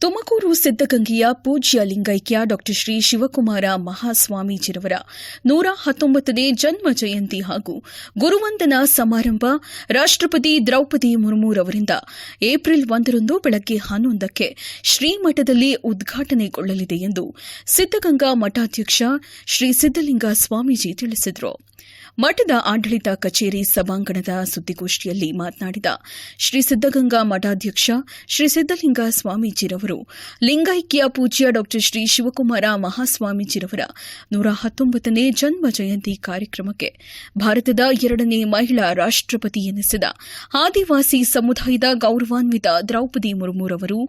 ತುಮಕೂರು ಸಿದ್ದಗಂಗೆಯ ಪೂಜ್ಯ ಲಿಂಗೈಕ್ಯ ಡಾ ಶ್ರೀ ಶಿವಕುಮಾರ ಮಹಾಸ್ವಾಮೀಜಿರವರ 119ನೇ ಜನ್ಮ ಜಯಂತಿ ಹಾಗೂ ಗುರುವಂದನಾ ಸಮಾರಂಭ ರಾಷ್ಟ್ರಪತಿ ದ್ರೌಪದಿ ಮುರ್ಮುರವರಿಂದ ಏಪ್ರಿಲ್ 1ರಂದು ಬೆಳಗ್ಗೆ 11ಕ್ಕೆ ಶ್ರೀಮಠದಲ್ಲಿ ಉದ್ಘಾಟನೆಗೊಳ್ಳಲಿದೆ ಎಂದು ಸಿದ್ದಗಂಗಾ ಮಠಾಧ್ಯಕ್ಷ ಶ್ರೀ ಸಿದ್ದಲಿಂಗ ಸ್ವಾಮೀಜಿ ತಿಳಿಸಿದರು. ಮಠದ ಆಡಳಿತ ಕಚೇರಿ ಸಭಾಂಗಣದ ಸುದ್ದಿಗೋಷ್ಠಿಯಲ್ಲಿ ಮಾತನಾಡಿದ ಶ್ರೀ ಸಿದ್ದಗಂಗಾ ಮಠಾಧ್ಯಕ್ಷ ಶ್ರೀ ಸಿದ್ದಲಿಂಗ ಸ್ವಾಮೀಜಿರವರು ಲಿಂಗೈಕ್ಯ ಪೂಜ್ಯ ಡಾ ಶ್ರೀ ಶಿವಕುಮಾರ ಮಹಾಸ್ವಾಮೀಜಿರವರ 119ನೇ ಜನ್ಮ ಜಯಂತಿ ಕಾರ್ಯಕ್ರಮಕ್ಕೆ ಭಾರತದ 2ನೇ ಮಹಿಳಾ ರಾಷ್ಟ್ರಪತಿ ಎನಿಸಿದ ಆದಿವಾಸಿ ಸಮುದಾಯದ ಗೌರವಾನ್ವಿತ ದ್ರೌಪದಿ ಮುರ್ಮುರವರು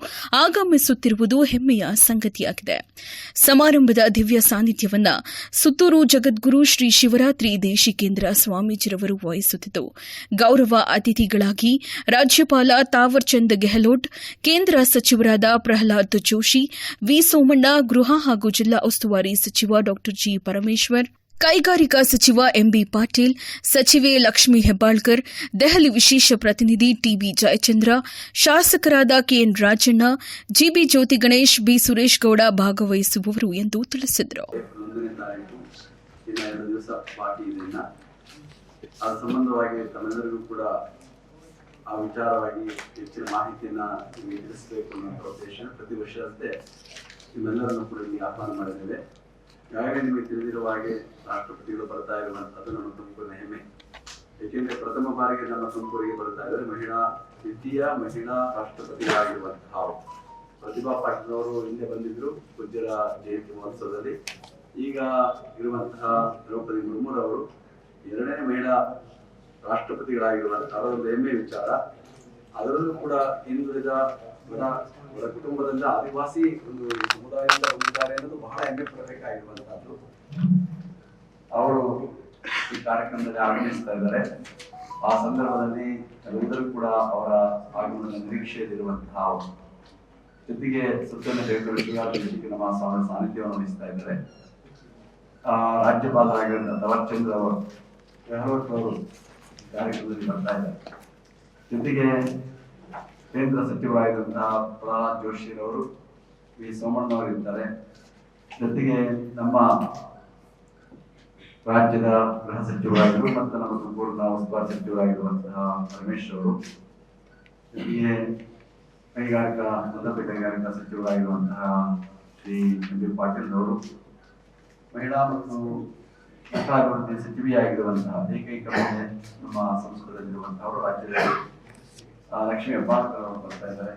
ಆಗಮಿಸುತ್ತಿರುವುದು ಹೆಮ್ಮೆಯ ಸಂಗತಿಯಾಗಿದೆ. ಸಮಾರಂಭದ ದಿವ್ಯ ಸಾನ್ನಿಧ್ಯವನ್ನು ಸುತ್ತೂರು ಜಗದ್ಗುರು ಶ್ರೀ ಶಿವರಾತ್ರಿ ದೇಶಿಕೇಂದ್ರ ಸ್ವಾಮೀಜಿರವರು ವಹಿಸುತ್ತಿದ್ದು, ಗೌರವ ಅತಿಥಿಗಳಾಗಿ ರಾಜ್ಯಪಾಲ ತಾವರ್ಚಂದ್ ಗೆಹ್ಲೋಟ್, ಕೇಂದ್ರ ಸಚಿವರಾದ ಪ್ರಹ್ಲಾದ್ ಜೋಶಿ, ವಿ ಸೋಮಣ್ಣ, ಗೃಹ ಹಾಗೂ ಜಿಲ್ಲಾ ಉಸ್ತುವಾರಿ ಸಚಿವ ಡಾ ಜಿ ಪರಮೇಶ್ವರ್, ಕೈಗಾರಿಕಾ ಸಚಿವ ಎಂಬಿ ಪಾಟೀಲ್, ಸಚಿವೆ ಲಕ್ಷ್ಮೀ ಹೆಬ್ಬಾಳ್ಕರ್, ದೆಹಲಿ ವಿಶೇಷ ಪ್ರತಿನಿಧಿ ಟಿಬಿ ಜಯಚಂದ್ರ, ಶಾಸಕರಾದ ಕೆಎನ್ ರಾಜಣ್ಣ, ಜಿಬಿ ಜ್ಯೋತಿ ಗಣೇಶ್, ಬಿ ಸುರೇಶ್ ಗೌಡ ಭಾಗವಹಿಸುವವರು ಎಂದು ತಿಳಿಸಿದರು. ಸಂಬಂಧವಾಗಿ ತಮ್ಮೆಲ್ಲರಿಗೂ ಕೂಡ ಆ ವಿಚಾರವಾಗಿ ಹೆಚ್ಚಿನ ಮಾಹಿತಿಯನ್ನ ತಿಳಿಸಬೇಕು ಅನ್ನೋ ಉದ್ದೇಶ ಪ್ರತಿ ವರ್ಷದಂತೆ ನಿಮ್ಮೆಲ್ಲರನ್ನು ಕೂಡ ಇಲ್ಲಿ ಆಹ್ವಾನ ಮಾಡಿದ್ದೇವೆ. ಈಗಾಗಲೇ ನಿಮಗೆ ತಿಳಿದಿರುವ ಹಾಗೆ ರಾಷ್ಟ್ರಪತಿಗಳು ಬರ್ತಾ ಇರುವಂತದ್ದು ನಮ್ಮ ತುಮಕೂರಿನ ಹೆಮ್ಮೆ. ಏಕೆಂದ್ರೆ ಪ್ರಥಮ ಬಾರಿಗೆ ನಮ್ಮ ತುಮಕೂರಿಗೆ ಬರ್ತಾ ಇದ್ದಾರೆ ದ್ವಿತೀಯ ಮಹಿಳಾ ರಾಷ್ಟ್ರಪತಿಗಳಾಗಿರುವಂತಹ ಪ್ರತಿಭಾ ಪಾಟೀಲ್ ಅವರು ಹಿಂದೆ ಬಂದಿದ್ರು ಪೂಜ್ಯರ ಜಯಂತಿ ಮಹೋತ್ಸವದಲ್ಲಿ. ಈಗ ಇರುವಂತಹ ದ್ರೌಪದಿ ಮುರ್ಮುರವರು 2ನೇ ಮಹಿಳಾ ರಾಷ್ಟ್ರಪತಿಗಳಾಗಿರುವಂತಹ ಒಂದು ಹೆಮ್ಮೆ ವಿಚಾರ. ಅದರಲ್ಲೂ ಕೂಡ ಹಿಂದುಳಿದ ಅವರ ಕುಟುಂಬದಿಂದ ಆದಿವಾಸಿ ಒಂದು ಸಮುದಾಯದಿಂದ ಬಂದಿದ್ದಾರೆ ಅನ್ನೋದು ಬಹಳ ಹೆಮ್ಮೆ ಪಡಬೇಕಾಗಿರುವಂತಹದ್ದು. ಅವರು ಈ ಕಾರ್ಯಕ್ರಮದಲ್ಲಿ ಆಗಮಿಸ್ತಾ ಇದ್ದಾರೆ. ಆ ಸಂದರ್ಭದಲ್ಲಿ ಎಲ್ಲರೂ ಕೂಡ ಅವರ ಆಗಮನದ ನಿರೀಕ್ಷೆಯಲ್ಲಿರುವಂತಹ ಜೊತೆಗೆ ಸುತ್ತಲಿನ ದೇಶಕ್ಕೆ ನಮ್ಮ ಸಾನ್ನಿಧ್ಯವನ್ನು ವಹಿಸ್ತಾ ಇದ್ದಾರೆ. ರಾಜ್ಯಪಾಲರಾಗಿರುವಂತಹ ತಾವರ್ಚಂದ್ ಗೆಹ್ಲೋಟ್ ಅವರು ಕಾರ್ಯಕ್ರಮದಲ್ಲಿ ಬರ್ತಾ ಇದ್ದಾರೆ. ಜೊತೆಗೆ ಕೇಂದ್ರ ಸಚಿವರಾಗಿರುವಂತಹ ಪ್ರಹ್ಲಾದ್ ಜೋಶಿ ಅವರು, ವಿ ಸೋಮಣ್ಣ ಅವರು ಇರ್ತಾರೆ. ಜೊತೆಗೆ ನಮ್ಮ ರಾಜ್ಯದ ಗೃಹ ಸಚಿವರಾಗಿರು ಮತ್ತು ನಮ್ಮ ತುಮಕೂರಿನ ಉಸ್ತುವಾರಿ ಸಚಿವರಾಗಿರುವಂತಹ ರಮೇಶ್ ಅವರು, ಜೊತೆಗೆ ಕೈಗಾರಿಕಾ ಸಚಿವರಾಗಿರುವಂತಹ ಶ್ರೀ ಎಂಬಿ ಪಾಟೀಲ್ ಅವರು, ಮಹಿಳಾ ಮತ್ತು ಮಕ್ಕಳಾಭಿವೃದ್ಧಿ ಸಚಿವೆಯಾಗಿರುವಂತಹ ಏಕೈಕ ಮಹಿಳೆ ನಮ್ಮ ಸಂಸದಲ್ಲಿರುವಂತಹವರು ರಾಜ್ಯದ ಲಕ್ಷ್ಮೀ ಹೆಬ್ಬಾಳ್ಕರ್ ಅವರು ಬರ್ತಾ ಇದ್ದಾರೆ.